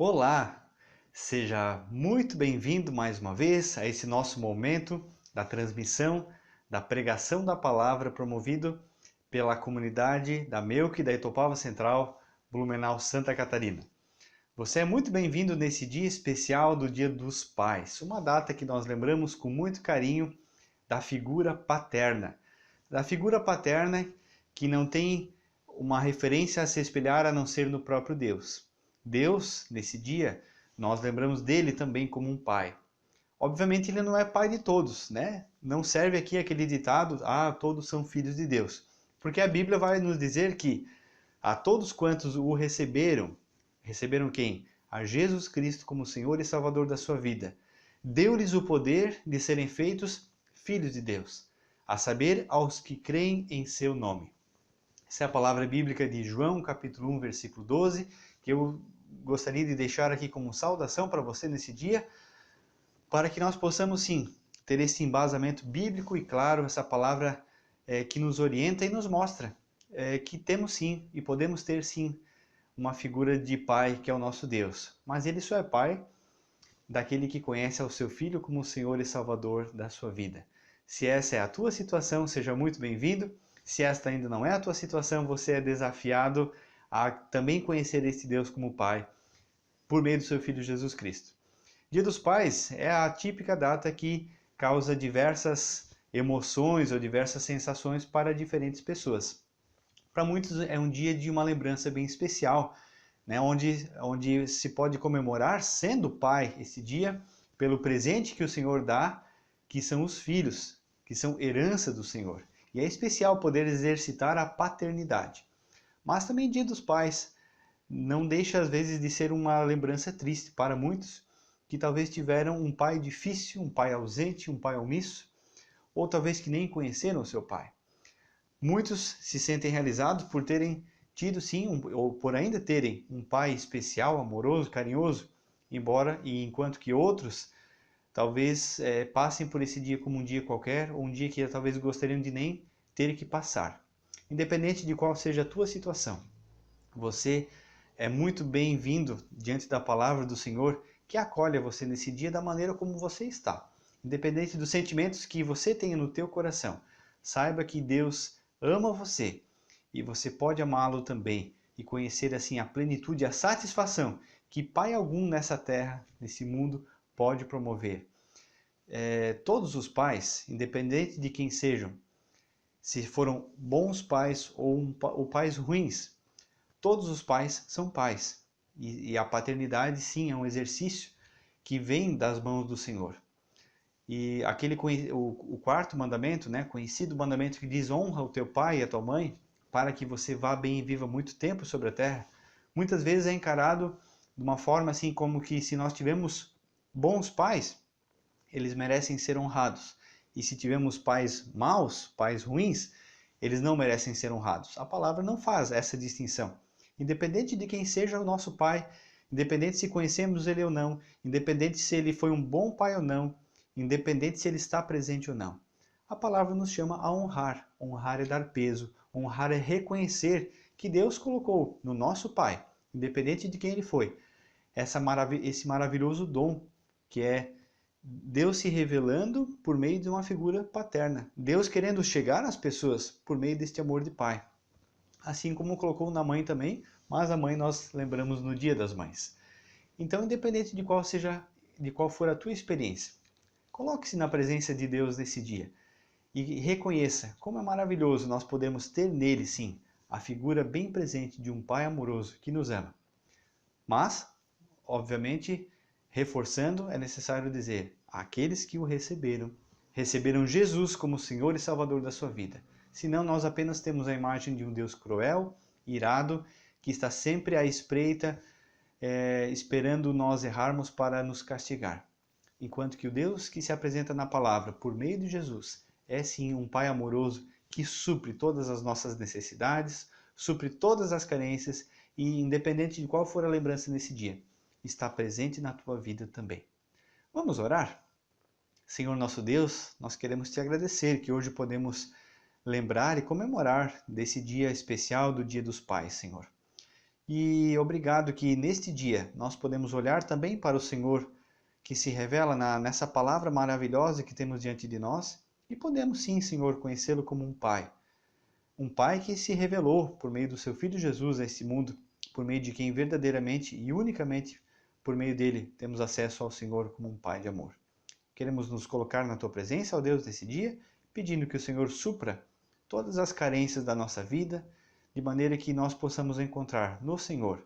Olá, seja muito bem-vindo mais uma vez a esse nosso momento da transmissão da pregação da palavra promovido pela comunidade da Meuc da Itopava Central, Blumenau, Santa Catarina. Você é muito bem-vindo nesse dia especial do Dia dos Pais, uma data que nós lembramos com muito carinho da figura paterna. Da figura paterna que não tem uma referência a se espelhar a não ser no próprio Deus. Deus, nesse dia, nós lembramos dele também como um pai. Obviamente ele não é pai de todos, né? Não serve aqui aquele ditado, todos são filhos de Deus. Porque a Bíblia vai nos dizer que a todos quantos o receberam, receberam quem? A Jesus Cristo como Senhor e Salvador da sua vida. Deu-lhes o poder de serem feitos filhos de Deus, a saber, aos que creem em seu nome. Essa é a palavra bíblica de João, capítulo 1, versículo 12, que eu gostaria de deixar aqui como saudação para você nesse dia, para que nós possamos, sim, ter esse embasamento bíblico e claro, essa palavra que nos orienta e nos mostra que temos, sim, e podemos ter, sim, uma figura de pai que é o nosso Deus. Mas ele só é pai daquele que conhece ao seu Filho como o Senhor e Salvador da sua vida. Se essa é a tua situação, seja muito bem-vindo. Se esta ainda não é a tua situação, você é desafiado a também conhecer este Deus como Pai, por meio do seu Filho Jesus Cristo. Dia dos Pais é a típica data que causa diversas emoções ou diversas sensações para diferentes pessoas. Para muitos é um dia de uma lembrança bem especial, né, onde se pode comemorar, sendo pai, esse dia, pelo presente que o Senhor dá, que são os filhos, que são herança do Senhor. E é especial poder exercitar a paternidade. Mas também Dia dos Pais não deixa às vezes de ser uma lembrança triste para muitos que talvez tiveram um pai difícil, um pai ausente, um pai omisso, ou talvez que nem conheceram o seu pai. Muitos se sentem realizados por terem tido sim, ou por ainda terem um pai especial, amoroso, carinhoso, enquanto que outros talvez passem por esse dia como um dia qualquer, ou um dia que talvez gostariam de nem ter que passar. Independente de qual seja a tua situação, você é muito bem-vindo diante da palavra do Senhor, que acolhe você nesse dia da maneira como você está. Independente dos sentimentos que você tenha no teu coração, saiba que Deus ama você e você pode amá-lo também e conhecer assim a plenitude e a satisfação que pai algum nessa terra, nesse mundo, pode promover. Todos os pais, independente de quem sejam, se foram bons pais ou pais ruins, todos os pais são pais. E a paternidade, sim, é um exercício que vem das mãos do Senhor. E o quarto mandamento, né, conhecido mandamento que diz: honra o teu pai e a tua mãe, para que você vá bem e viva muito tempo sobre a terra, muitas vezes é encarado de uma forma assim como que se nós tivermos bons pais, eles merecem ser honrados. E se tivermos pais maus, pais ruins, eles não merecem ser honrados. A palavra não faz essa distinção. Independente de quem seja o nosso pai, independente se conhecemos ele ou não, independente se ele foi um bom pai ou não, independente se ele está presente ou não. A palavra nos chama a honrar. Honrar é dar peso, honrar é reconhecer que Deus colocou no nosso pai, independente de quem ele foi, esse maravilhoso dom que é Deus se revelando por meio de uma figura paterna. Deus querendo chegar às pessoas por meio deste amor de pai. Assim como colocou na mãe também, mas a mãe nós lembramos no Dia das Mães. Então, independente de qual for a tua experiência, coloque-se na presença de Deus nesse dia e reconheça como é maravilhoso nós podemos ter nele, sim, a figura bem presente de um pai amoroso que nos ama. Mas, obviamente, reforçando, é necessário dizer: aqueles que o receberam Jesus como Senhor e Salvador da sua vida. Senão nós apenas temos a imagem de um Deus cruel, irado, que está sempre à espreita, esperando nós errarmos para nos castigar. Enquanto que o Deus que se apresenta na palavra por meio de Jesus é sim um Pai amoroso que supre todas as nossas necessidades, supre todas as carências e, independente de qual for a lembrança nesse dia, está presente na tua vida também. Vamos orar? Senhor nosso Deus, nós queremos te agradecer que hoje podemos lembrar e comemorar desse dia especial do Dia dos Pais, Senhor. E obrigado que neste dia nós podemos olhar também para o Senhor que se revela nessa palavra maravilhosa que temos diante de nós e podemos sim, Senhor, conhecê-lo como um Pai. Um Pai que se revelou por meio do seu Filho Jesus a este mundo, por meio de quem verdadeiramente e unicamente por meio dele temos acesso ao Senhor como um Pai de amor. Queremos nos colocar na Tua presença, ó Deus, nesse dia, pedindo que o Senhor supra todas as carências da nossa vida, de maneira que nós possamos encontrar no Senhor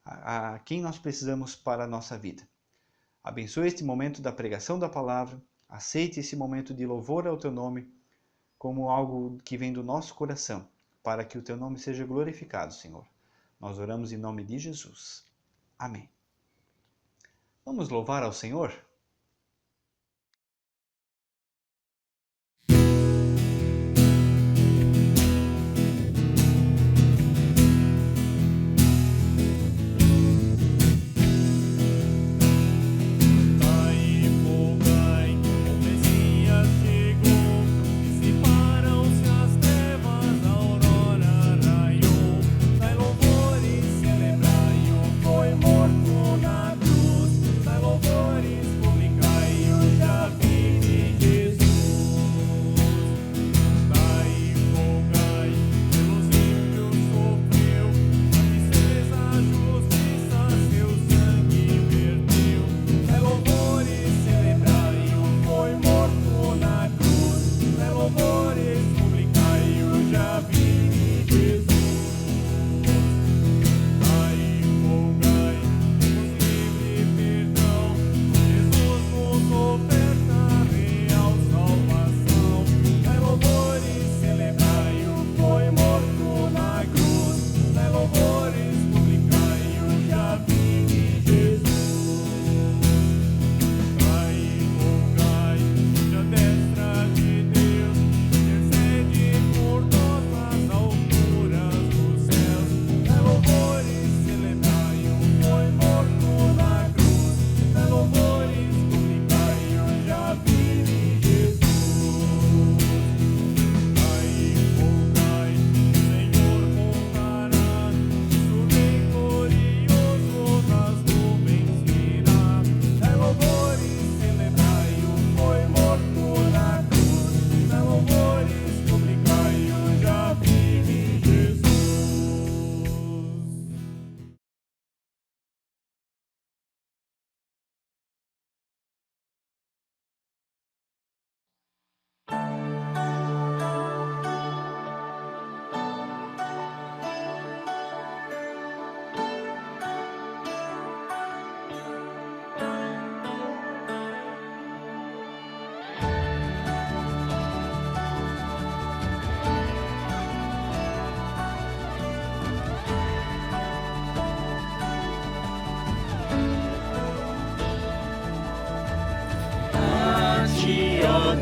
a quem nós precisamos para a nossa vida. Abençoe este momento da pregação da palavra, aceite esse momento de louvor ao Teu nome como algo que vem do nosso coração, para que o Teu nome seja glorificado, Senhor. Nós oramos em nome de Jesus. Amém. Vamos louvar ao Senhor?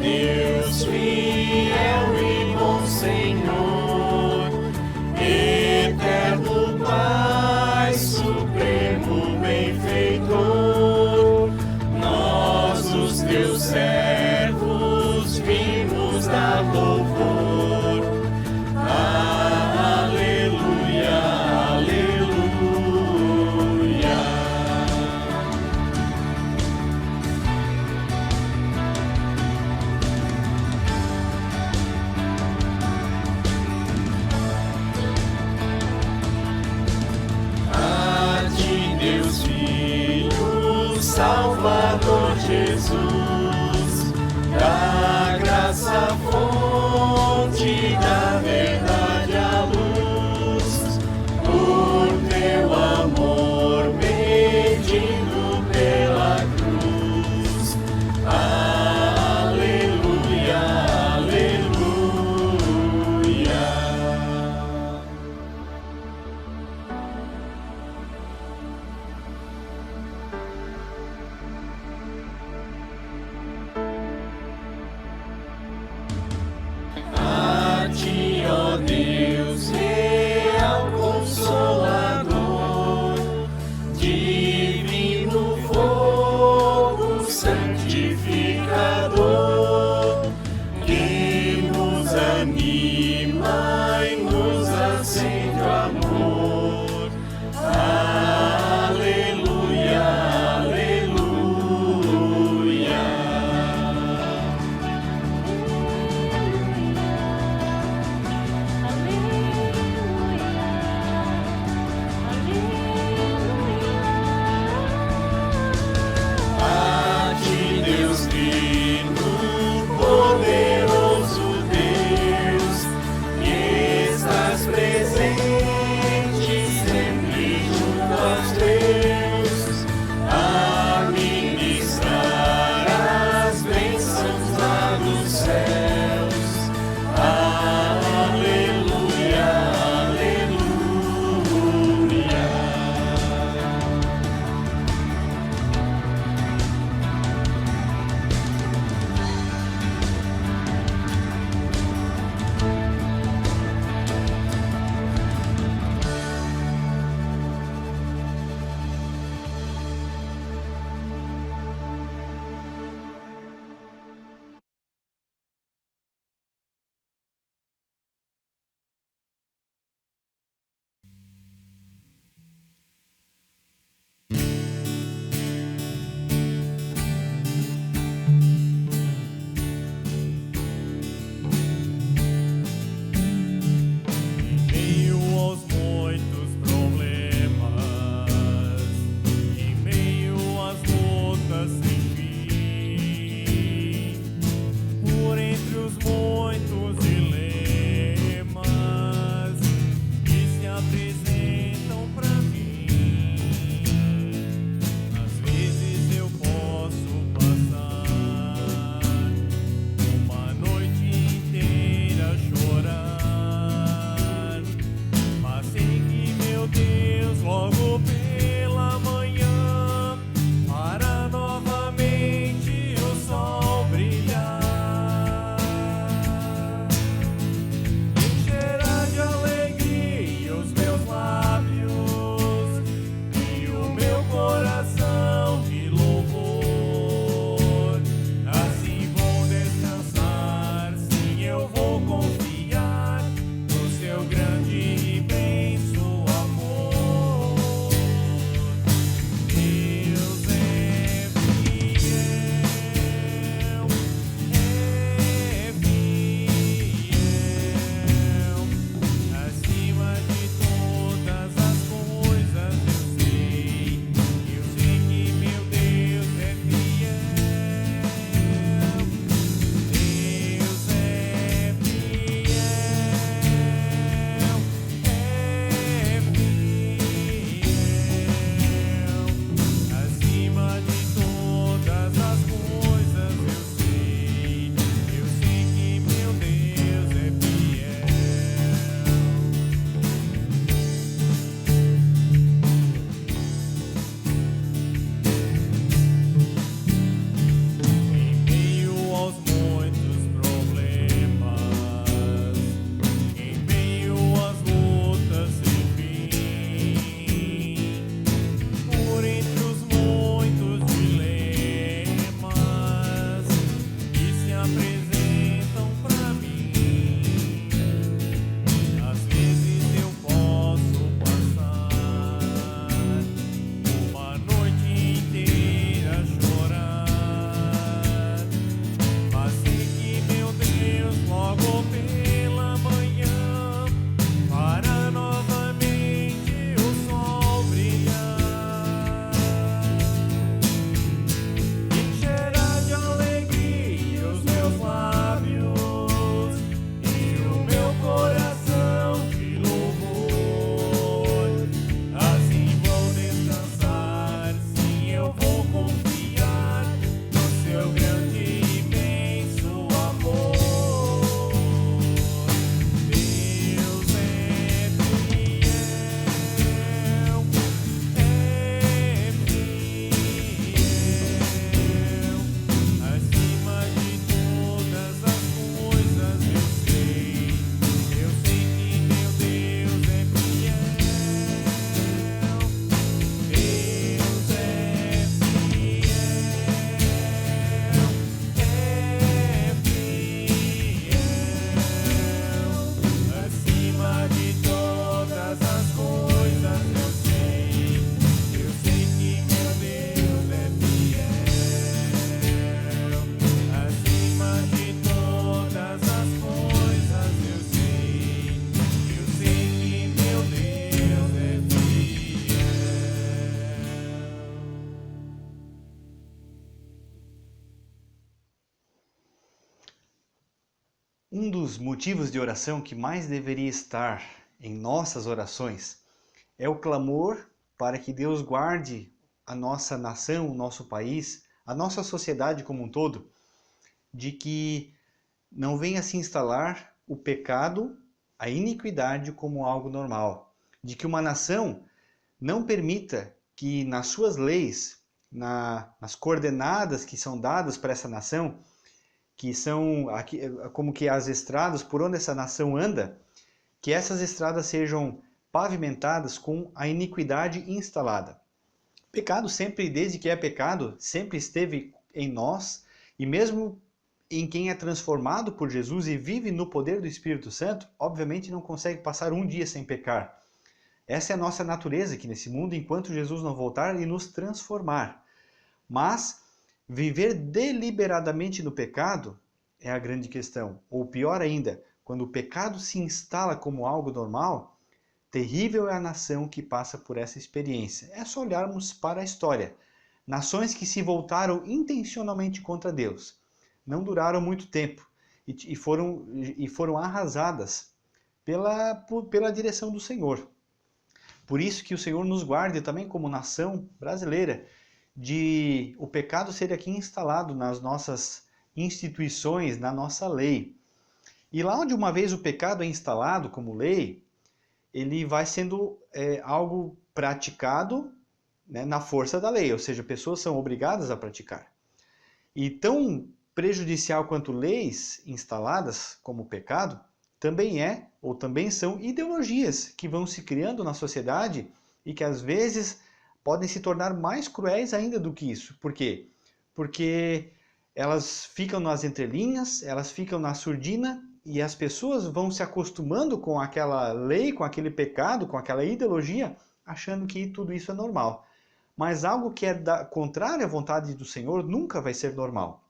Deus fiel e bom Senhor, eterno Pai, supremo benfeitor, nós os teus servos vimos dar louvor. Aleluia, aleluia. Salvador Jesus, da graça fonte, da verdade a luz, por teu amor medindo pela cruz. Aleluia, aleluia. Um dos motivos de oração que mais deveria estar em nossas orações é o clamor para que Deus guarde a nossa nação, o nosso país, a nossa sociedade como um todo, de que não venha se instalar o pecado, a iniquidade como algo normal, de que uma nação não permita que nas suas leis, nas coordenadas que são dadas para essa nação, que são como que as estradas por onde essa nação anda, que essas estradas sejam pavimentadas com a iniquidade instalada. Pecado sempre, desde que é pecado, sempre esteve em nós, e mesmo em quem é transformado por Jesus e vive no poder do Espírito Santo, obviamente não consegue passar um dia sem pecar. Essa é a nossa natureza aqui nesse mundo, enquanto Jesus não voltar e nos transformar. Mas viver deliberadamente no pecado é a grande questão. Ou pior ainda, quando o pecado se instala como algo normal, terrível é a nação que passa por essa experiência. É só olharmos para a história. Nações que se voltaram intencionalmente contra Deus não duraram muito tempo e foram arrasadas pela direção do Senhor. Por isso que o Senhor nos guarde também como nação brasileira de o pecado ser aqui instalado nas nossas instituições, na nossa lei. E lá onde uma vez o pecado é instalado como lei, ele vai sendo algo praticado, né, na força da lei, ou seja, pessoas são obrigadas a praticar. E tão prejudicial quanto leis instaladas como pecado, também são ideologias que vão se criando na sociedade e que às vezes podem se tornar mais cruéis ainda do que isso. Por quê? Porque elas ficam nas entrelinhas, elas ficam na surdina e as pessoas vão se acostumando com aquela lei, com aquele pecado, com aquela ideologia, achando que tudo isso é normal. Mas algo que é contrário à vontade do Senhor nunca vai ser normal.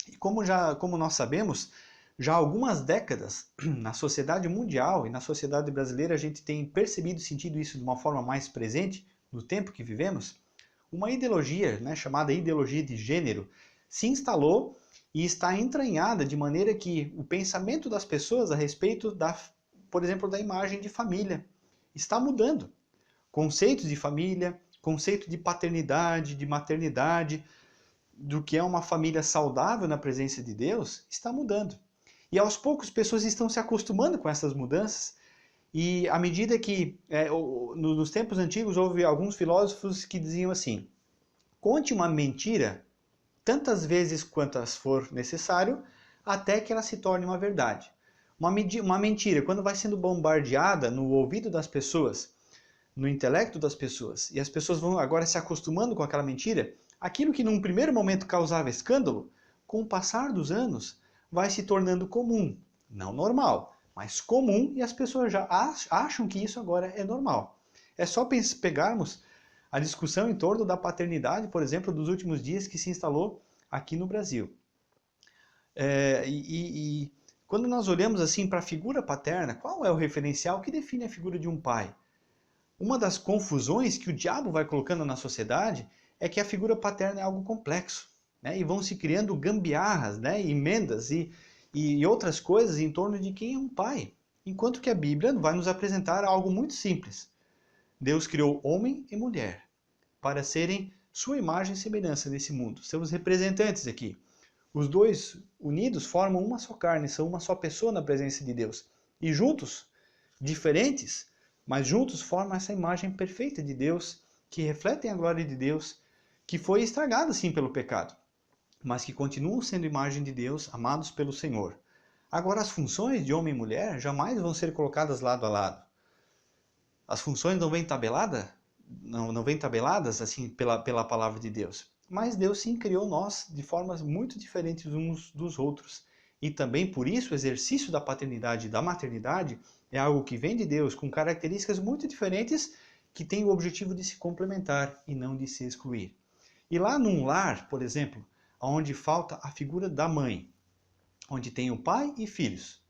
E como nós sabemos, já há algumas décadas, na sociedade mundial e na sociedade brasileira, a gente tem percebido e sentido isso de uma forma mais presente no tempo que vivemos. Uma ideologia, né, chamada ideologia de gênero, se instalou e está entranhada de maneira que o pensamento das pessoas a respeito, por exemplo, da imagem de família está mudando. Conceitos de família, conceito de paternidade, de maternidade, do que é uma família saudável na presença de Deus, está mudando. E aos poucos pessoas estão se acostumando com essas mudanças e à medida que, nos tempos antigos, houve alguns filósofos que diziam assim: conte uma mentira tantas vezes quantas for necessário até que ela se torne uma verdade. Uma mentira, quando vai sendo bombardeada no ouvido das pessoas, no intelecto das pessoas, e as pessoas vão agora se acostumando com aquela mentira, aquilo que num primeiro momento causava escândalo, com o passar dos anos, vai se tornando comum. Não normal, mas comum, e as pessoas já acham que isso agora é normal. É só pegarmos a discussão em torno da paternidade, por exemplo, dos últimos dias que se instalou aqui no Brasil. Quando nós olhamos assim para a figura paterna, qual é o referencial que define a figura de um pai? Uma das confusões que o diabo vai colocando na sociedade é que a figura paterna é algo complexo, né? E vão se criando gambiarras, né? Emendas e outras coisas em torno de quem é um pai. Enquanto que a Bíblia vai nos apresentar algo muito simples. Deus criou homem e mulher para serem sua imagem e semelhança nesse mundo. São os representantes aqui. Os dois unidos formam uma só carne, são uma só pessoa na presença de Deus. E juntos, diferentes, mas juntos formam essa imagem perfeita de Deus, que refletem a glória de Deus, que foi estragada sim pelo pecado, mas que continuam sendo imagem de Deus, amados pelo Senhor. Agora, as funções de homem e mulher jamais vão ser colocadas lado a lado. As funções não vêm tabeladas assim pela palavra de Deus. Mas Deus sim criou nós de formas muito diferentes uns dos outros. E também por isso o exercício da paternidade e da maternidade é algo que vem de Deus, com características muito diferentes, que tem o objetivo de se complementar e não de se excluir. E lá num lar, por exemplo, onde falta a figura da mãe, onde tem o pai e filhos,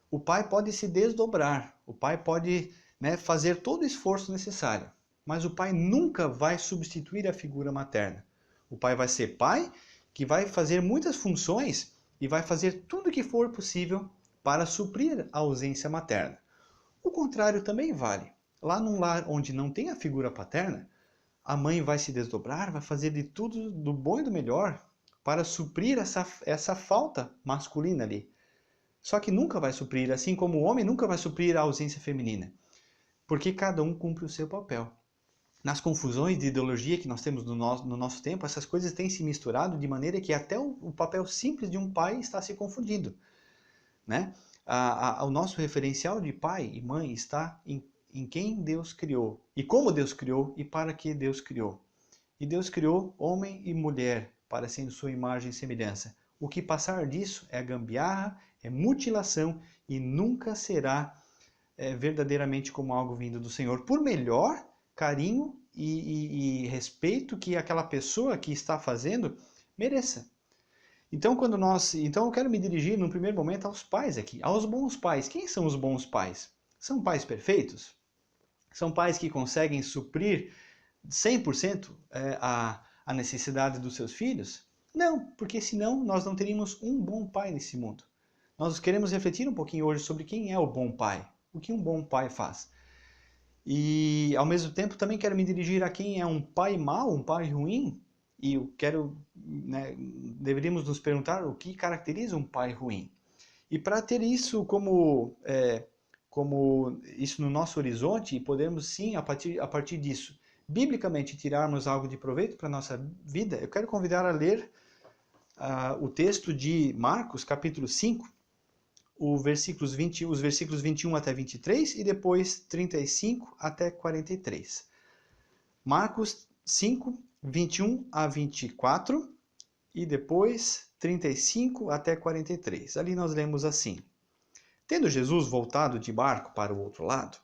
o pai pode se desdobrar, o pai pode, né, fazer todo o esforço necessário, mas o pai nunca vai substituir a figura materna. O pai vai ser pai, que vai fazer muitas funções e vai fazer tudo o que for possível para suprir a ausência materna. O contrário também vale. Lá num lar onde não tem a figura paterna, a mãe vai se desdobrar, vai fazer de tudo do bom e do melhor para suprir essa falta masculina ali. Só que nunca vai suprir, assim como o homem nunca vai suprir a ausência feminina, porque cada um cumpre o seu papel. Nas confusões de ideologia que nós temos no nosso tempo, essas coisas têm se misturado de maneira que até o papel simples de um pai está se confundindo, né? O nosso referencial de pai e mãe está em quem Deus criou, e como Deus criou, e para que Deus criou. E Deus criou homem e mulher para serem sua imagem e semelhança. O que passar disso é gambiarra, é mutilação, e nunca será verdadeiramente como algo vindo do Senhor, por melhor carinho e respeito que aquela pessoa que está fazendo mereça. Então eu quero me dirigir num primeiro momento aos pais aqui, aos bons pais. Quem são os bons pais? São pais perfeitos? São pais que conseguem suprir 100% a necessidade dos seus filhos? Não, porque senão nós não teríamos um bom pai nesse mundo. Nós queremos refletir um pouquinho hoje sobre quem é o bom pai, o que um bom pai faz. E, ao mesmo tempo, também quero me dirigir a quem é um pai mau, um pai ruim. E eu quero, deveríamos nos perguntar o que caracteriza um pai ruim. E para ter isso como isso no nosso horizonte, e podermos sim, a partir disso, biblicamente tirarmos algo de proveito para a nossa vida, eu quero convidar a ler o texto de Marcos, capítulo 5, os versículos 21 até 23 e depois 35 até 43. Marcos 5, 21 a 24 e depois 35 até 43. Ali nós lemos assim: Tendo Jesus voltado de barco para o outro lado,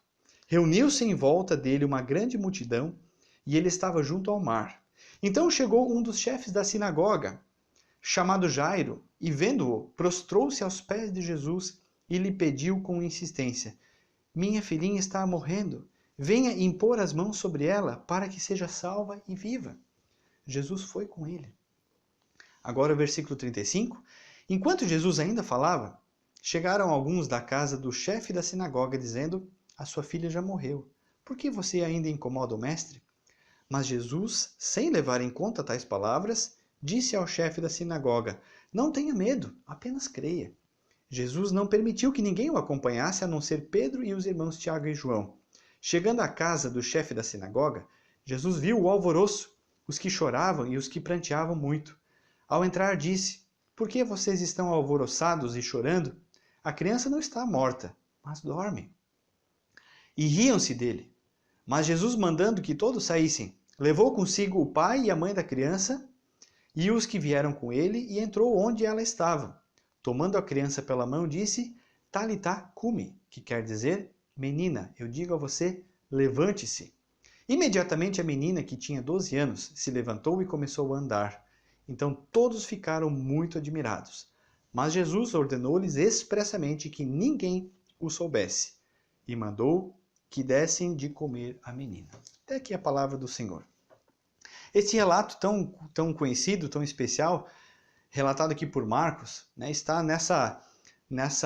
reuniu-se em volta dele uma grande multidão e ele estava junto ao mar. Então chegou um dos chefes da sinagoga, chamado Jairo, e vendo-o, prostrou-se aos pés de Jesus e lhe pediu com insistência: Minha filhinha está morrendo, venha impor as mãos sobre ela para que seja salva e viva. Jesus foi com ele. Agora o versículo 35. Enquanto Jesus ainda falava, chegaram alguns da casa do chefe da sinagoga dizendo: A sua filha já morreu. Por que você ainda incomoda o mestre? Mas Jesus, sem levar em conta tais palavras, disse ao chefe da sinagoga: Não tenha medo, apenas creia. Jesus não permitiu que ninguém o acompanhasse a não ser Pedro e os irmãos Tiago e João. Chegando à casa do chefe da sinagoga, Jesus viu o alvoroço, os que choravam e os que pranteavam muito. Ao entrar disse: Por que vocês estão alvoroçados e chorando? A criança não está morta, mas dorme. E riam-se dele. Mas Jesus, mandando que todos saíssem, levou consigo o pai e a mãe da criança e os que vieram com ele, e entrou onde ela estava. Tomando a criança pela mão, disse: Talitá cumi, que quer dizer: Menina, eu digo a você, levante-se. Imediatamente a menina, que tinha 12 anos, se levantou e começou a andar. Então todos ficaram muito admirados. Mas Jesus ordenou-lhes expressamente que ninguém o soubesse, e mandou que dessem de comer à menina. Até aqui a palavra do Senhor. Esse relato tão conhecido, tão especial, relatado aqui por Marcos, está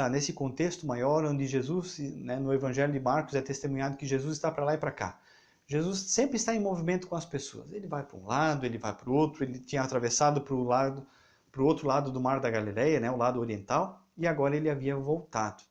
nesse contexto maior onde Jesus, no Evangelho de Marcos, é testemunhado que Jesus está para lá e para cá. Jesus sempre está em movimento com as pessoas. Ele vai para um lado, ele vai para o outro, ele tinha atravessado para o outro lado do Mar da Galileia, o lado oriental, e agora ele havia voltado.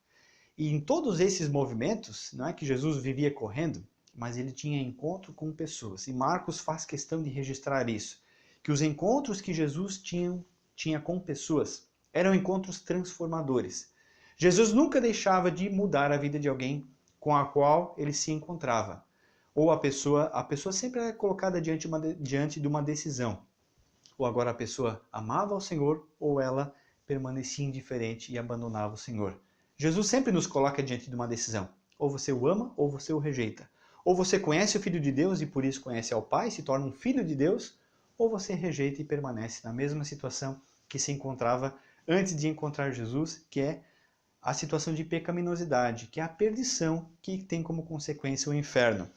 E em todos esses movimentos, não é que Jesus vivia correndo, mas ele tinha encontro com pessoas. E Marcos faz questão de registrar isso, que os encontros que Jesus tinha com pessoas eram encontros transformadores. Jesus nunca deixava de mudar a vida de alguém com a qual ele se encontrava. Ou a pessoa sempre era colocada diante de uma decisão. Ou agora a pessoa amava o Senhor, ou ela permanecia indiferente e abandonava o Senhor. Jesus sempre nos coloca diante de uma decisão. Ou você o ama, ou você o rejeita. Ou você conhece o Filho de Deus e por isso conhece ao Pai, se torna um filho de Deus, ou você rejeita e permanece na mesma situação que se encontrava antes de encontrar Jesus, que é a situação de pecaminosidade, que é a perdição que tem como consequência o inferno.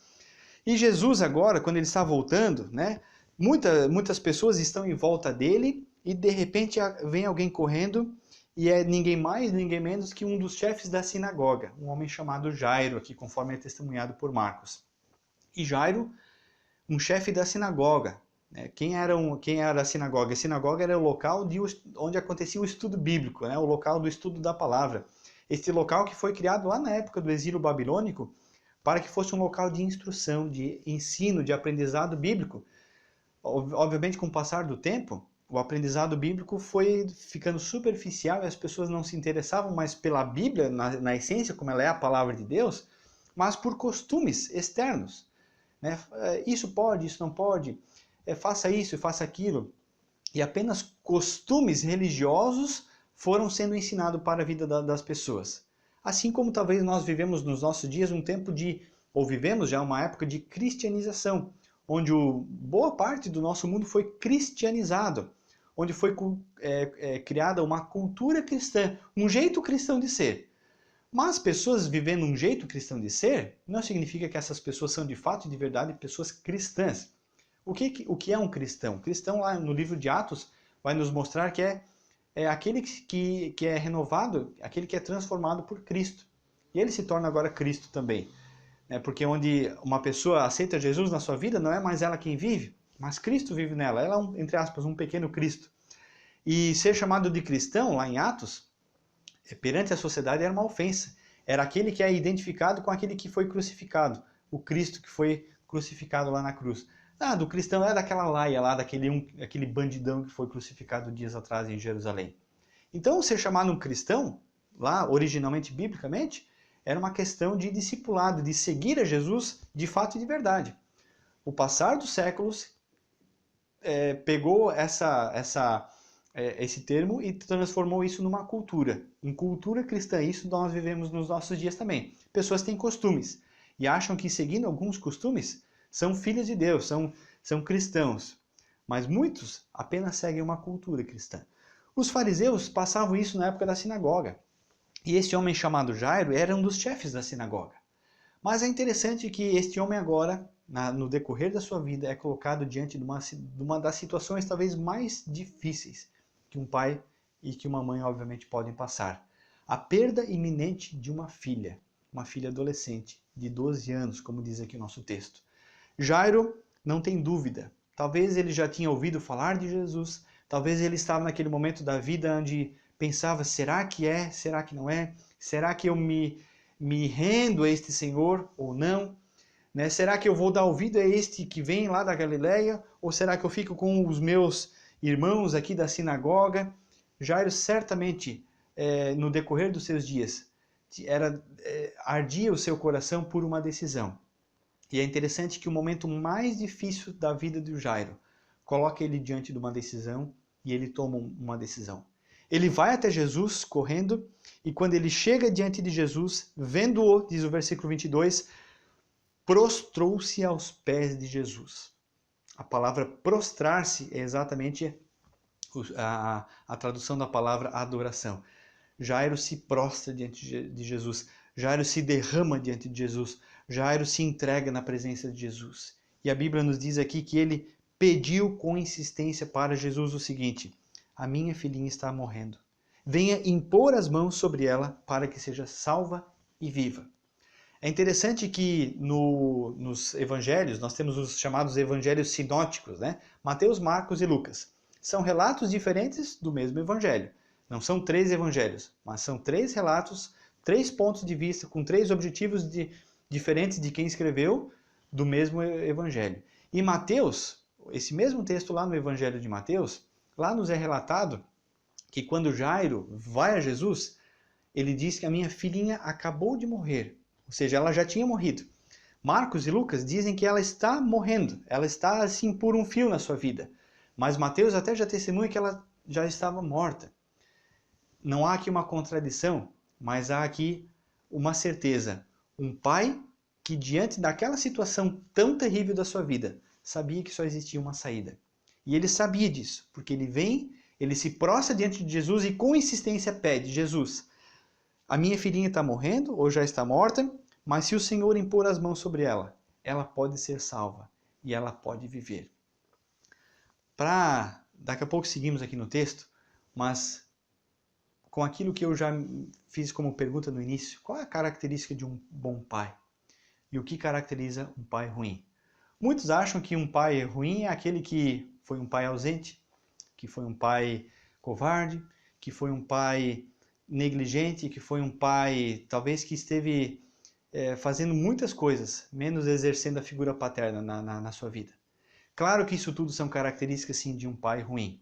E Jesus agora, quando ele está voltando, muitas pessoas estão em volta dele e de repente vem alguém correndo e é ninguém mais, ninguém menos que um dos chefes da sinagoga, um homem chamado Jairo, aqui conforme é testemunhado por Marcos. E Jairo, um chefe da sinagoga. Quem era a sinagoga? A sinagoga era o local onde acontecia o estudo bíblico, o local do estudo da palavra. Este local que foi criado lá na época do exílio babilônico para que fosse um local de instrução, de ensino, de aprendizado bíblico. Obviamente, com o passar do tempo, o aprendizado bíblico foi ficando superficial e as pessoas não se interessavam mais pela Bíblia, na essência, como ela é a palavra de Deus, mas por costumes externos. Isso pode, isso não pode, faça isso, faça aquilo. E apenas costumes religiosos foram sendo ensinados para a vida das pessoas. Assim como talvez nós vivemos nos nossos dias um tempo ou vivemos já uma época de cristianização, onde boa parte do nosso mundo foi cristianizado, onde foi criada uma cultura cristã, um jeito cristão de ser. Mas pessoas vivendo um jeito cristão de ser, não significa que essas pessoas são de fato e de verdade pessoas cristãs. O que é um cristão? Cristão, lá no livro de Atos, vai nos mostrar que é aquele que é renovado, aquele que é transformado por Cristo. E ele se torna agora Cristo também. Porque onde uma pessoa aceita Jesus na sua vida, não é mais ela quem vive, mas Cristo vive nela. Ela é, entre aspas, um pequeno Cristo. E ser chamado de cristão, lá em Atos, perante a sociedade era uma ofensa. Era aquele que é identificado com aquele que foi crucificado. O Cristo que foi crucificado lá na cruz. Do cristão é daquela laia lá, aquele bandidão que foi crucificado dias atrás em Jerusalém. Então, ser chamado um cristão, lá originalmente, biblicamente, era uma questão de discipulado, de seguir a Jesus de fato e de verdade. O passar dos séculos pegou esse termo e transformou isso numa cultura. Em cultura cristã, isso nós vivemos nos nossos dias também. Pessoas têm costumes e acham que seguindo alguns costumes são filhos de Deus, são cristãos. Mas muitos apenas seguem uma cultura cristã. Os fariseus passavam isso na época da sinagoga. E esse homem chamado Jairo era um dos chefes da sinagoga. Mas é interessante que este homem agora, no decorrer da sua vida, é colocado diante de uma das situações talvez mais difíceis que um pai e que uma mãe obviamente podem passar. A perda iminente de uma filha adolescente de 12 anos, como diz aqui o nosso texto. Jairo não tem dúvida. Talvez ele já tinha ouvido falar de Jesus, talvez ele estava naquele momento da vida onde pensava, será que é? Será que não é? Será que eu me rendo a este Senhor ou não? Será que eu vou dar ouvido a este que vem lá da Galileia? Ou será que eu fico com os meus irmãos aqui da sinagoga? Jairo certamente, no decorrer dos seus dias, ardia o seu coração por uma decisão. E é interessante que o momento mais difícil da vida do Jairo coloca ele diante de uma decisão e ele toma uma decisão. Ele vai até Jesus correndo e quando ele chega diante de Jesus, vendo-o, diz o versículo 22, prostrou-se aos pés de Jesus. A palavra prostrar-se é exatamente a tradução da palavra adoração. Jairo se prostra diante de Jesus. Jairo se derrama diante de Jesus. Jairo se entrega na presença de Jesus. E a Bíblia nos diz aqui que ele pediu com insistência para Jesus o seguinte: a minha filhinha está morrendo. Venha impor as mãos sobre ela para que seja salva e viva. É interessante que nos evangelhos, nós temos os chamados evangelhos sinóticos, Mateus, Marcos e Lucas. São relatos diferentes do mesmo evangelho. Não são 3 evangelhos, mas são 3 relatos, 3 pontos de vista, com 3 objetivos diferentes de quem escreveu do mesmo evangelho. E Mateus, esse mesmo texto lá no evangelho de Mateus, lá nos é relatado que quando Jairo vai a Jesus, ele diz que a minha filhinha acabou de morrer. Ou seja, ela já tinha morrido. Marcos e Lucas dizem que ela está morrendo. Ela está assim por um fio na sua vida. Mas Mateus até já testemunha que ela já estava morta. Não há aqui uma contradição, mas há aqui uma certeza. Um pai que diante daquela situação tão terrível da sua vida, sabia que só existia uma saída. E ele sabia disso, porque ele vem, ele se prostra diante de Jesus e com insistência pede: Jesus, a minha filhinha está morrendo ou já está morta, mas se o Senhor impor as mãos sobre ela, ela pode ser salva e ela pode viver. Daqui a pouco seguimos aqui no texto, mas com aquilo que eu já fiz como pergunta no início. Qual é a característica de um bom pai? E o que caracteriza um pai ruim? Muitos acham que um pai ruim é aquele que foi um pai ausente, que foi um pai covarde, que foi um pai negligente, que foi um pai talvez que esteve fazendo muitas coisas, menos exercendo a figura paterna na sua vida. Claro que isso tudo são características sim, de um pai ruim.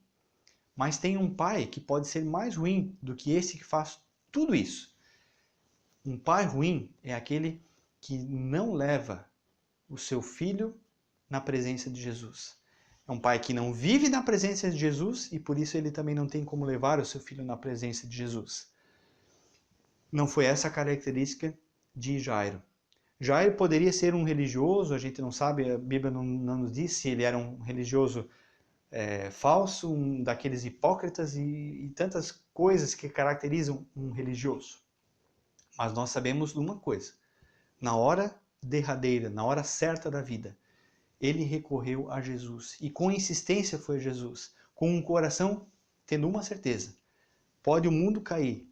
Mas tem um pai que pode ser mais ruim do que esse que faz tudo isso. Um pai ruim é aquele que não leva o seu filho na presença de Jesus. É um pai que não vive na presença de Jesus e por isso ele também não tem como levar o seu filho na presença de Jesus. Não foi essa a característica de Jairo. Jairo poderia ser um religioso, a gente não sabe, a Bíblia não nos diz se ele era um religioso falso, um daqueles hipócritas e tantas coisas que caracterizam um religioso. Mas nós sabemos de uma coisa, na hora derradeira, na hora certa da vida, ele recorreu a Jesus e com insistência foi a Jesus, com um coração tendo uma certeza, pode o mundo cair,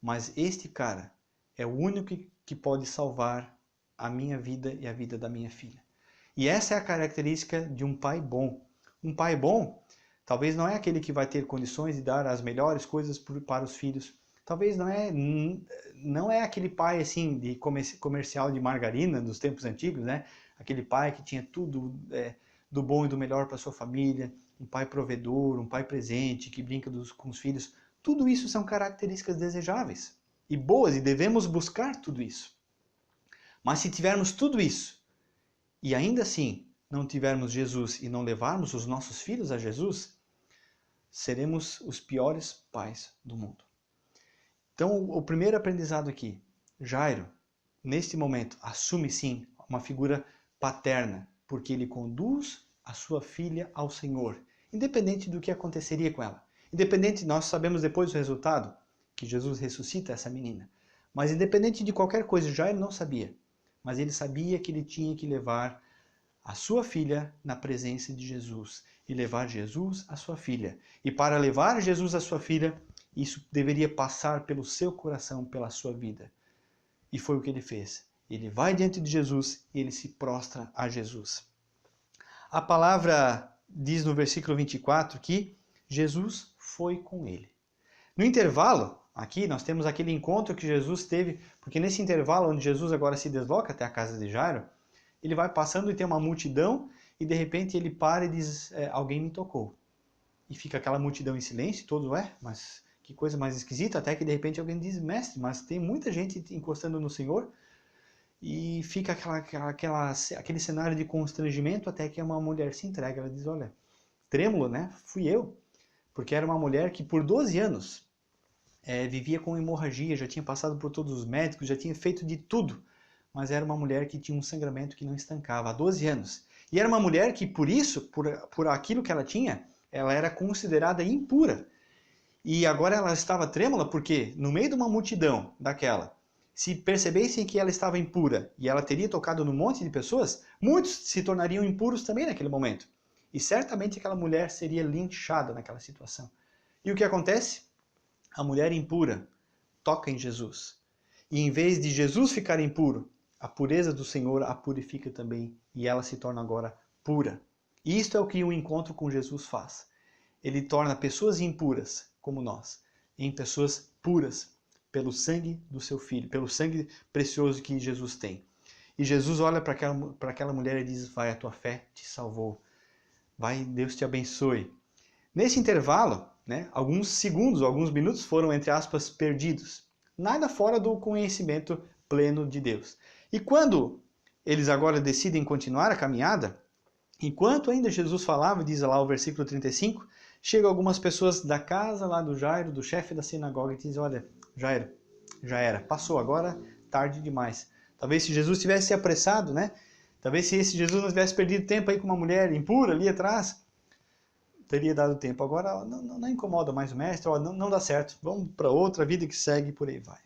mas este cara é o único que pode salvar a minha vida e a vida da minha filha. E essa é a característica de um pai bom. Um pai bom, talvez não é aquele que vai ter condições de dar as melhores coisas para os filhos. Talvez não é aquele pai assim de comercial de margarina dos tempos antigos, né? Aquele pai que tinha tudo do bom e do melhor para sua família, um pai provedor, um pai presente, que brinca com os filhos. Tudo isso são características desejáveis e boas e devemos buscar tudo isso. Mas se tivermos tudo isso e ainda assim não tivermos Jesus e não levarmos os nossos filhos a Jesus, seremos os piores pais do mundo. Então, o primeiro aprendizado aqui, Jairo, neste momento, assume sim uma figura paterna, porque ele conduz a sua filha ao Senhor, independente do que aconteceria com ela. Independente, nós sabemos depois o resultado, que Jesus ressuscita essa menina. Mas independente de qualquer coisa, Jairo não sabia. Mas ele sabia que ele tinha que levar a sua filha na presença de Jesus e levar Jesus à sua filha. E para levar Jesus à sua filha, isso deveria passar pelo seu coração, pela sua vida. E foi o que ele fez. Ele vai diante de Jesus e ele se prostra a Jesus. A palavra diz no versículo 24 que Jesus foi com ele. No intervalo, aqui nós temos aquele encontro que Jesus teve, porque nesse intervalo onde Jesus agora se desloca até a casa de Jairo, ele vai passando e tem uma multidão e de repente ele para e diz, alguém me tocou. E fica aquela multidão em silêncio, todos, mas que coisa mais esquisita, até que de repente alguém diz, mestre, mas tem muita gente encostando no Senhor. E fica aquele cenário de constrangimento até que uma mulher se entrega. Ela diz, olha, trêmulo, né? Fui eu. Porque era uma mulher que por 12 anos vivia com hemorragia, já tinha passado por todos os médicos, já tinha feito de tudo. Mas era uma mulher que tinha um sangramento que não estancava há 12 anos. E era uma mulher que por isso, por aquilo que ela tinha, ela era considerada impura. E agora ela estava trêmula porque no meio de uma multidão daquela, se percebessem que ela estava impura e ela teria tocado num monte de pessoas, muitos se tornariam impuros também naquele momento. E certamente aquela mulher seria linchada naquela situação. E o que acontece? A mulher impura toca em Jesus. E em vez de Jesus ficar impuro, a pureza do Senhor a purifica também e ela se torna agora pura. E isto é o que o encontro com Jesus faz. Ele torna pessoas impuras, como nós, em pessoas puras, pelo sangue do seu filho, pelo sangue precioso que Jesus tem. E Jesus olha para aquela mulher e diz, vai, a tua fé te salvou. Vai, Deus te abençoe. Nesse intervalo, alguns segundos, alguns minutos foram, entre aspas, perdidos. Nada fora do conhecimento pleno de Deus. E quando eles agora decidem continuar a caminhada, enquanto ainda Jesus falava, diz lá o versículo 35, chegam algumas pessoas da casa lá do Jairo, do chefe da sinagoga, e dizem, olha, Jairo, já era, passou, agora tarde demais. Talvez se Jesus tivesse se apressado, talvez se esse Jesus não tivesse perdido tempo aí com uma mulher impura ali atrás, teria dado tempo. Agora não incomoda mais o mestre, não dá certo, vamos para outra vida que segue, por aí vai.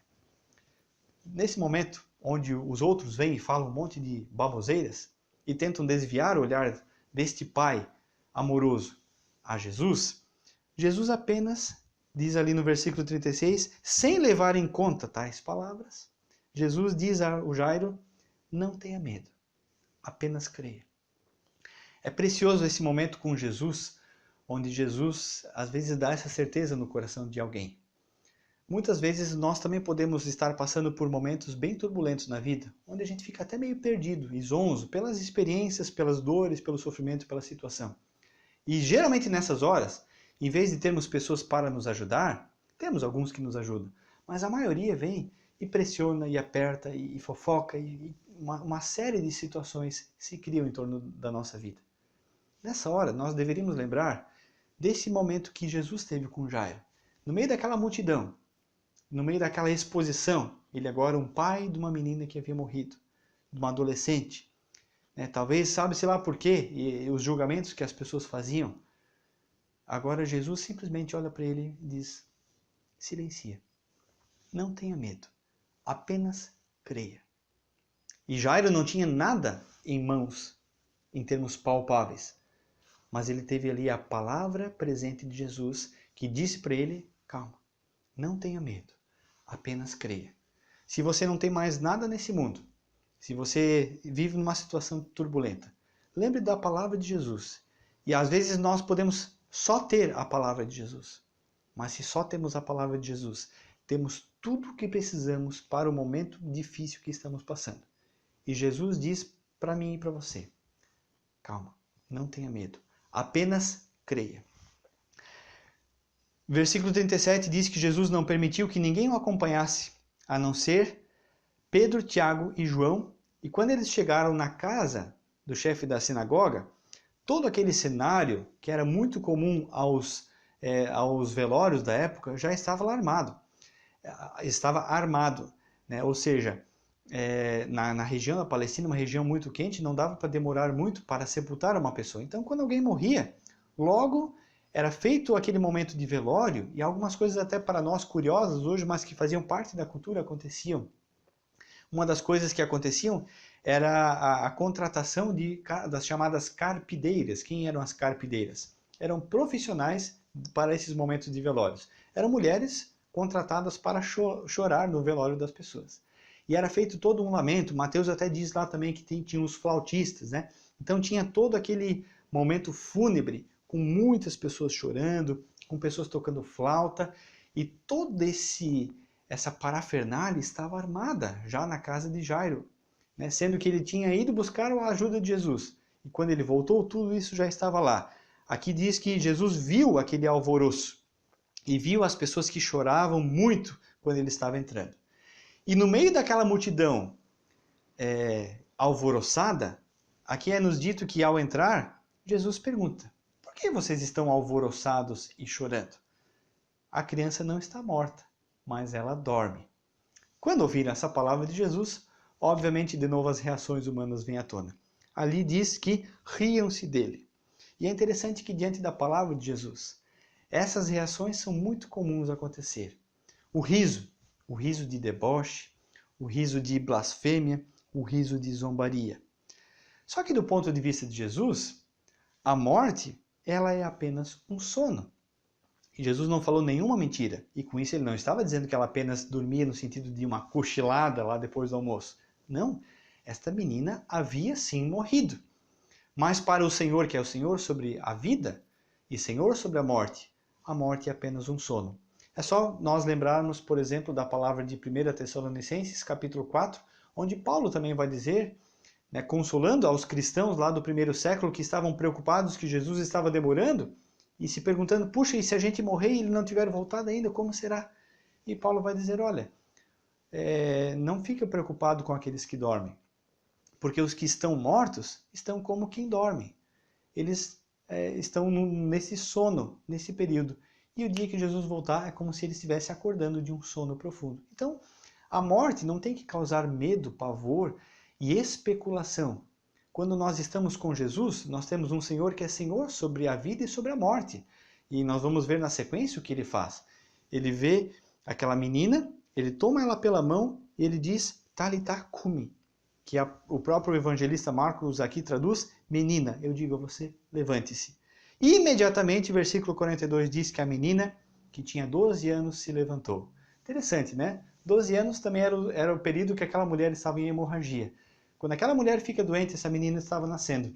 Nesse momento, onde os outros vêm e falam um monte de baboseiras e tentam desviar o olhar deste pai amoroso a Jesus, Jesus apenas diz ali no versículo 36, sem levar em conta tais palavras, Jesus diz ao Jairo, não tenha medo, apenas creia. É precioso esse momento com Jesus, onde Jesus às vezes dá essa certeza no coração de alguém. Muitas vezes nós também podemos estar passando por momentos bem turbulentos na vida, onde a gente fica até meio perdido e zonzo pelas experiências, pelas dores, pelo sofrimento, pela situação. E geralmente nessas horas, em vez de termos pessoas para nos ajudar, temos alguns que nos ajudam, mas a maioria vem e pressiona e aperta e fofoca e uma série de situações se criam em torno da nossa vida. Nessa hora, nós deveríamos lembrar desse momento que Jesus teve com Jairo. No meio daquela multidão, no meio daquela exposição, ele agora um pai de uma menina que havia morrido, de uma adolescente. Talvez, sabe-se lá por quê, e os julgamentos que as pessoas faziam. Agora Jesus simplesmente olha para ele e diz, silencia, não tenha medo, apenas creia. E Jairo não tinha nada em mãos, em termos palpáveis, mas ele teve ali a palavra presente de Jesus, que disse para ele, calma, não tenha medo, apenas creia. Se você não tem mais nada nesse mundo, se você vive numa situação turbulenta, lembre da palavra de Jesus. E às vezes nós podemos só ter a palavra de Jesus. Mas se só temos a palavra de Jesus, temos tudo o que precisamos para o momento difícil que estamos passando. E Jesus diz para mim e para você, calma, não tenha medo, apenas creia. Versículo 37 diz que Jesus não permitiu que ninguém o acompanhasse, a não ser Pedro, Tiago e João. E quando eles chegaram na casa do chefe da sinagoga, todo aquele cenário que era muito comum aos velórios da época já estava lá armado. Estava armado, né? Ou seja, na região da Palestina, uma região muito quente, não dava para demorar muito para sepultar uma pessoa. Então, quando alguém morria, logo era feito aquele momento de velório, e algumas coisas até para nós curiosas hoje, mas que faziam parte da cultura, aconteciam. Uma das coisas que aconteciam era a contratação das chamadas carpideiras. Quem eram as carpideiras? Eram profissionais para esses momentos de velórios. Eram mulheres contratadas para chorar no velório das pessoas. E era feito todo um lamento. Mateus até diz lá também que tinha os flautistas, né? Então tinha todo aquele momento fúnebre, com muitas pessoas chorando, com pessoas tocando flauta, e toda essa parafernália estava armada já na casa de Jairo, né? Sendo que ele tinha ido buscar a ajuda de Jesus. E quando ele voltou, tudo isso já estava lá. Aqui diz que Jesus viu aquele alvoroço e viu as pessoas que choravam muito quando ele estava entrando. E no meio daquela multidão alvoroçada, aqui é nos dito que ao entrar, Jesus pergunta, por que vocês estão alvoroçados e chorando? A criança não está morta, mas ela dorme. Quando ouviram essa palavra de Jesus, obviamente de novo as reações humanas vêm à tona. Ali diz que riam-se dele. E é interessante que diante da palavra de Jesus, essas reações são muito comuns acontecer. O riso de deboche, o riso de blasfêmia, o riso de zombaria. Só que do ponto de vista de Jesus, a morte, ela é apenas um sono. E Jesus não falou nenhuma mentira. E com isso ele não estava dizendo que ela apenas dormia no sentido de uma cochilada lá depois do almoço. Não, esta menina havia sim morrido. Mas para o Senhor, que é o Senhor sobre a vida e Senhor sobre a morte é apenas um sono. É só nós lembrarmos, por exemplo, da palavra de 1 Tessalonicenses, capítulo 4, onde Paulo também vai dizer, né, consolando aos cristãos lá do primeiro século que estavam preocupados que Jesus estava demorando e se perguntando, puxa, e se a gente morrer e ele não tiver voltado ainda, como será? E Paulo vai dizer, olha, não fica preocupado com aqueles que dormem, porque os que estão mortos estão como quem dorme. Eles estão nesse sono, nesse período. E o dia que Jesus voltar é como se ele estivesse acordando de um sono profundo. Então, a morte não tem que causar medo, pavor e especulação. Quando nós estamos com Jesus, nós temos um Senhor que é Senhor sobre a vida e sobre a morte. E nós vamos ver na sequência o que ele faz. Ele vê aquela menina, ele toma ela pela mão e ele diz, Talitá cumi, que o próprio evangelista Marcos aqui traduz, menina, eu digo a você, levante-se. E imediatamente, versículo 42 diz que a menina que tinha 12 anos, se levantou. Interessante, né? 12 anos também era o período que aquela mulher estava em hemorragia. Quando aquela mulher fica doente, essa menina estava nascendo.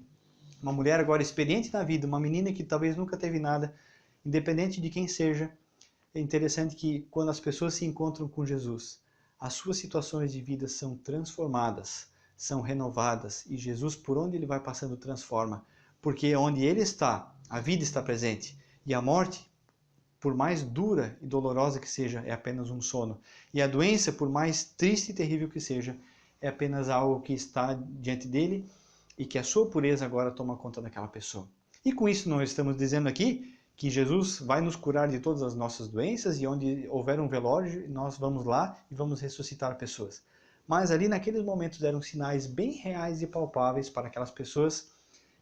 Uma mulher agora experiente na vida, uma menina que talvez nunca teve nada, independente de quem seja. É interessante que quando as pessoas se encontram com Jesus, as suas situações de vida são transformadas, são renovadas, e Jesus, por onde ele vai passando, transforma. Porque onde ele está, a vida está presente, e a morte, por mais dura e dolorosa que seja, é apenas um sono. E a doença, por mais triste e terrível que seja, é apenas algo que está diante dele e que a sua pureza agora toma conta daquela pessoa. E com isso nós estamos dizendo aqui que Jesus vai nos curar de todas as nossas doenças, e onde houver um velório, nós vamos lá e vamos ressuscitar pessoas. Mas ali naqueles momentos eram sinais bem reais e palpáveis para aquelas pessoas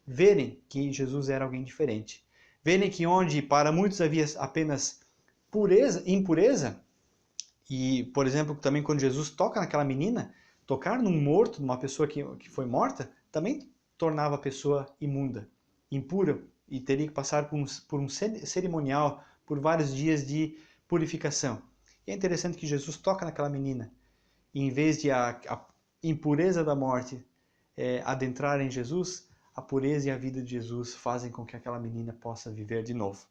verem que Jesus era alguém diferente. Verem que onde para muitos havia apenas impureza, e, por exemplo, também quando Jesus toca naquela menina, tocar num morto, numa pessoa que foi morta, também tornava a pessoa imunda, impura, e teria que passar por um cerimonial, por vários dias de purificação. E é interessante que Jesus toca naquela menina, e em vez de a impureza da morte adentrar em Jesus, a pureza e a vida de Jesus fazem com que aquela menina possa viver de novo.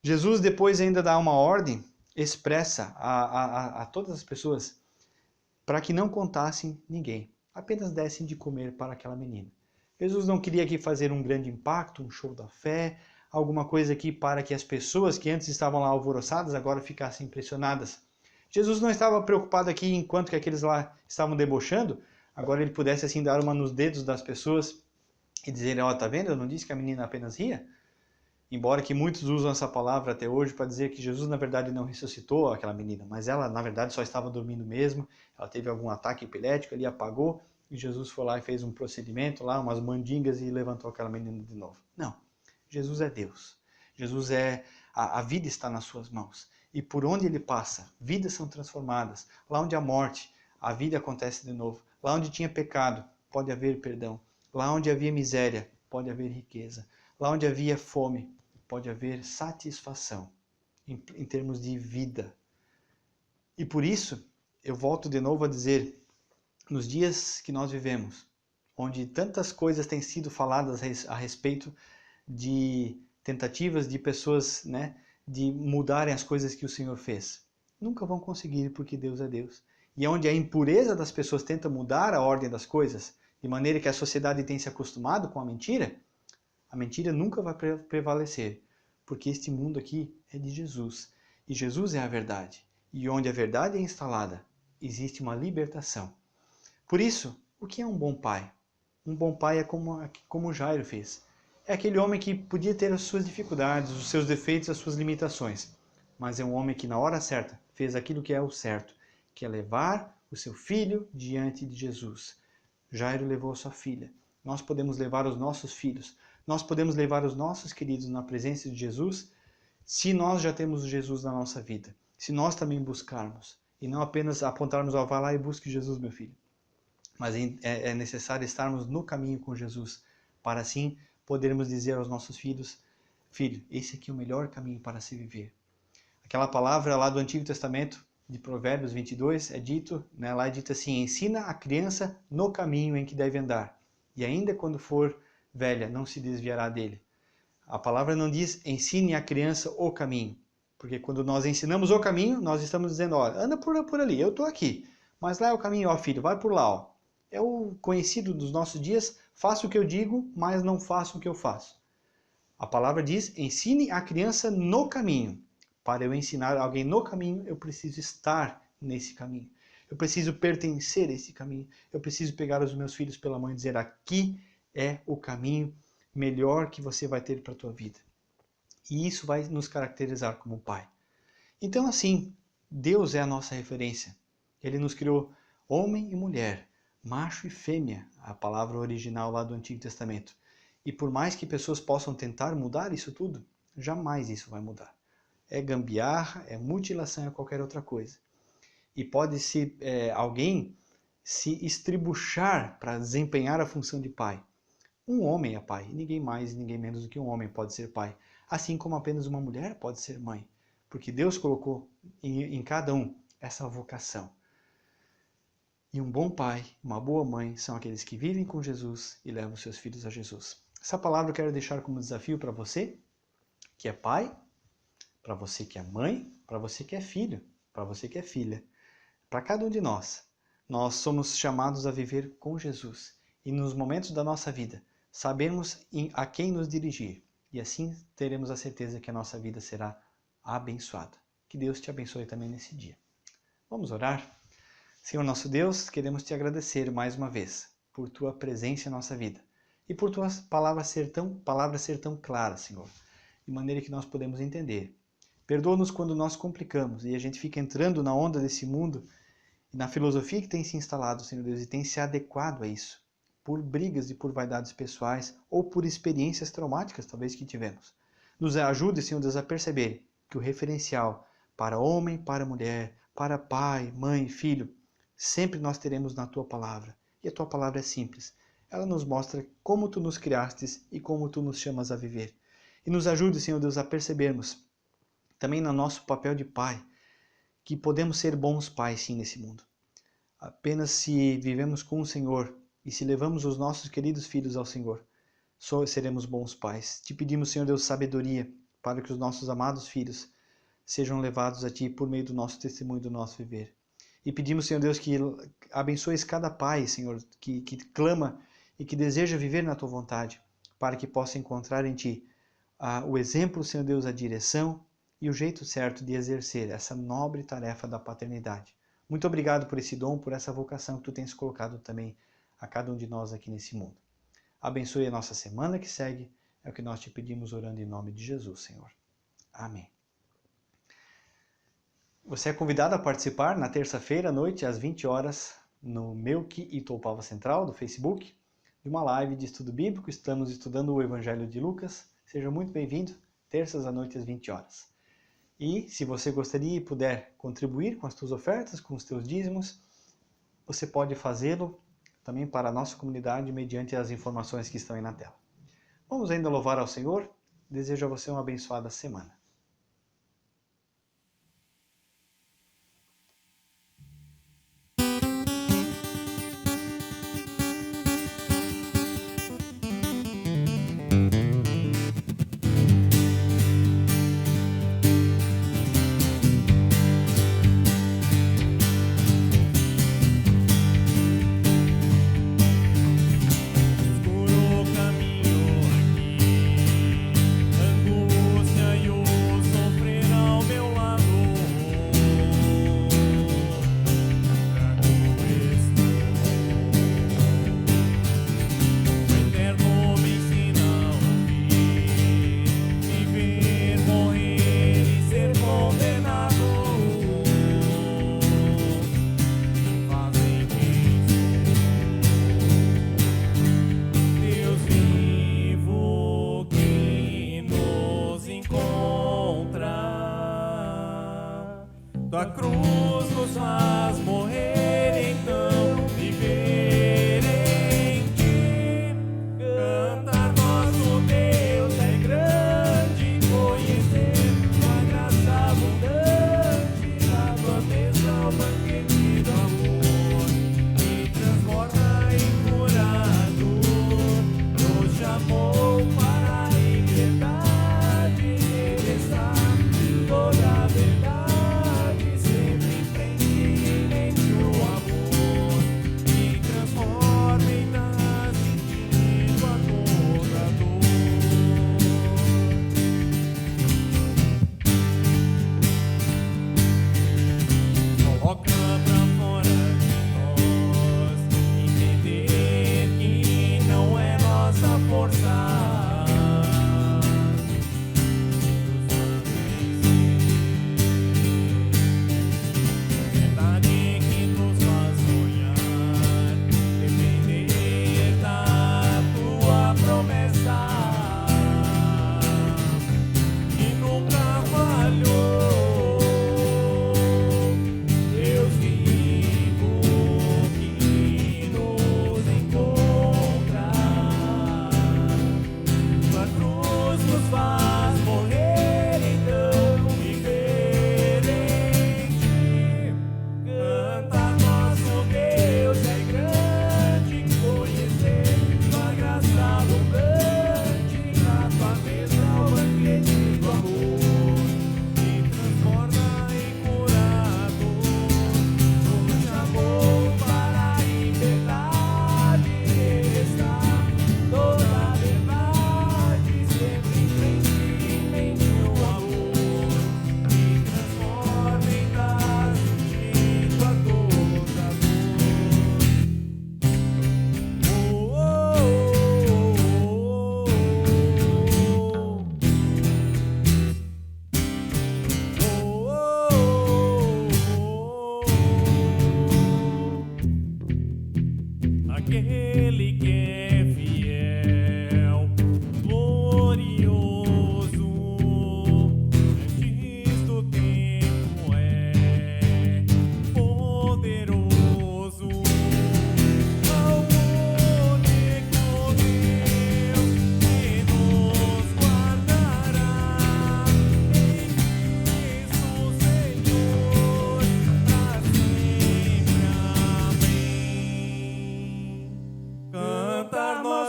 Jesus depois ainda dá uma ordem expressa a todas as pessoas para que não contassem ninguém, apenas dessem de comer para aquela menina. Jesus não queria aqui fazer um grande impacto, um show da fé, alguma coisa aqui para que as pessoas que antes estavam lá alvoroçadas agora ficassem impressionadas. Jesus não estava preocupado aqui enquanto que aqueles lá estavam debochando, agora ele pudesse assim dar uma nos dedos das pessoas e dizer, ó, tá vendo? Eu não disse que a menina apenas ria? Embora que muitos usam essa palavra até hoje para dizer que Jesus na verdade não ressuscitou aquela menina, mas ela na verdade só estava dormindo mesmo, ela teve algum ataque epilético, ele apagou, e Jesus foi lá e fez um procedimento lá, umas mandingas, e levantou aquela menina de novo. Não, Jesus é Deus. Jesus a vida está nas suas mãos. E por onde ele passa, vidas são transformadas. Lá onde há morte, a vida acontece de novo. Lá onde tinha pecado, pode haver perdão. Lá onde havia miséria, pode haver riqueza. Lá onde havia fome, pode haver satisfação em termos de vida. E por isso, eu volto de novo a dizer, nos dias que nós vivemos, onde tantas coisas têm sido faladas a respeito de tentativas de pessoas, né, de mudarem as coisas que o Senhor fez, nunca vão conseguir, porque Deus é Deus. E onde a impureza das pessoas tenta mudar a ordem das coisas, de maneira que a sociedade tem se acostumado com a mentira nunca vai prevalecer, porque este mundo aqui é de Jesus, e Jesus é a verdade. E onde a verdade é instalada, existe uma libertação. Por isso, o que é um bom pai? Um bom pai é como Jairo fez. É aquele homem que podia ter as suas dificuldades, os seus defeitos, as suas limitações. Mas é um homem que na hora certa fez aquilo que é o certo, que é levar o seu filho diante de Jesus. Jairo levou a sua filha. Nós podemos levar os nossos filhos. Nós podemos levar os nossos queridos na presença de Jesus, se nós já temos Jesus na nossa vida. Se nós também buscarmos. E não apenas apontarmos, ó, vai lá e busque Jesus, meu filho. Mas é necessário estarmos no caminho com Jesus, para assim podermos dizer aos nossos filhos, filho, esse aqui é o melhor caminho para se viver. Aquela palavra lá do Antigo Testamento, de Provérbios 22, é dito, né, lá é dito assim, ensina a criança no caminho em que deve andar, e ainda quando for velha, não se desviará dele. A palavra não diz, ensine a criança o caminho, porque quando nós ensinamos o caminho, nós estamos dizendo, ó, anda por ali, eu estou aqui, mas lá é o caminho, ó filho, vai por lá, ó. É o conhecido dos nossos dias, faça o que eu digo, mas não faça o que eu faço. A palavra diz, ensine a criança no caminho. Para eu ensinar alguém no caminho, eu preciso estar nesse caminho. Eu preciso pertencer a esse caminho. Eu preciso pegar os meus filhos pela mão e dizer, aqui é o caminho melhor que você vai ter para a tua vida. E isso vai nos caracterizar como pai. Então assim, Deus é a nossa referência. Ele nos criou homem e mulher, macho e fêmea, a palavra original lá do Antigo Testamento. E por mais que pessoas possam tentar mudar isso tudo, jamais isso vai mudar. É gambiarra, é mutilação, é qualquer outra coisa. E pode-se alguém se estribuchar para desempenhar a função de pai. Um homem é pai, e ninguém mais, ninguém menos do que um homem pode ser pai. Assim como apenas uma mulher pode ser mãe. porque Deus colocou em cada um essa vocação. E um bom pai, uma boa mãe, são aqueles que vivem com Jesus e levam seus filhos a Jesus. Essa palavra eu quero deixar como desafio para você, que é pai, para você que é mãe, para você que é filho, para você que é filha, para cada um de nós. Nós somos chamados a viver com Jesus e nos momentos da nossa vida, sabermos a quem nos dirigir. E assim teremos a certeza que a nossa vida será abençoada. Que Deus te abençoe também nesse dia. Vamos orar? Senhor nosso Deus, queremos te agradecer mais uma vez por tua presença em nossa vida e por tuas palavras ser tão claras, Senhor, de maneira que nós podemos entender. Perdoa-nos quando nós complicamos e a gente fica entrando na onda desse mundo e na filosofia que tem se instalado, Senhor Deus, e tem se adequado a isso, por brigas e por vaidades pessoais ou por experiências traumáticas, talvez, que tivemos. Nos ajude, Senhor Deus, a perceber que o referencial para homem, para mulher, para pai, mãe, filho, sempre nós teremos na tua palavra. E a tua palavra é simples. Ela nos mostra como tu nos criastes e como tu nos chamas a viver. E nos ajude, Senhor Deus, a percebermos também no nosso papel de pai, que podemos ser bons pais sim nesse mundo. Apenas se vivemos com o Senhor e se levamos os nossos queridos filhos ao Senhor, só seremos bons pais. Te pedimos, Senhor Deus, sabedoria para que os nossos amados filhos sejam levados a Ti por meio do nosso testemunho, do nosso viver. E pedimos, Senhor Deus, que abençoes cada pai, Senhor, que clama e que deseja viver na Tua vontade, para que possa encontrar em Ti o exemplo, Senhor Deus, a direção e o jeito certo de exercer essa nobre tarefa da paternidade. Muito obrigado por esse dom, por essa vocação que Tu tens colocado também a cada um de nós aqui nesse mundo. Abençoe a nossa semana que segue, é o que nós te pedimos orando em nome de Jesus, Senhor. Amém. Você é convidado a participar na terça-feira à noite, às 20 horas, no Melk Itoupava Central, do Facebook, de uma live de estudo bíblico. Estamos estudando o Evangelho de Lucas. Seja muito bem-vindo, terças à noite às 20 horas. E se você gostaria e puder contribuir com as tuas ofertas, com os teus dízimos, você pode fazê-lo também para a nossa comunidade mediante as informações que estão aí na tela. Vamos ainda louvar ao Senhor. Desejo a você uma abençoada semana. Escuro caminho aqui, angústia e o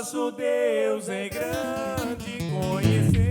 nosso Deus é grande, conhecer.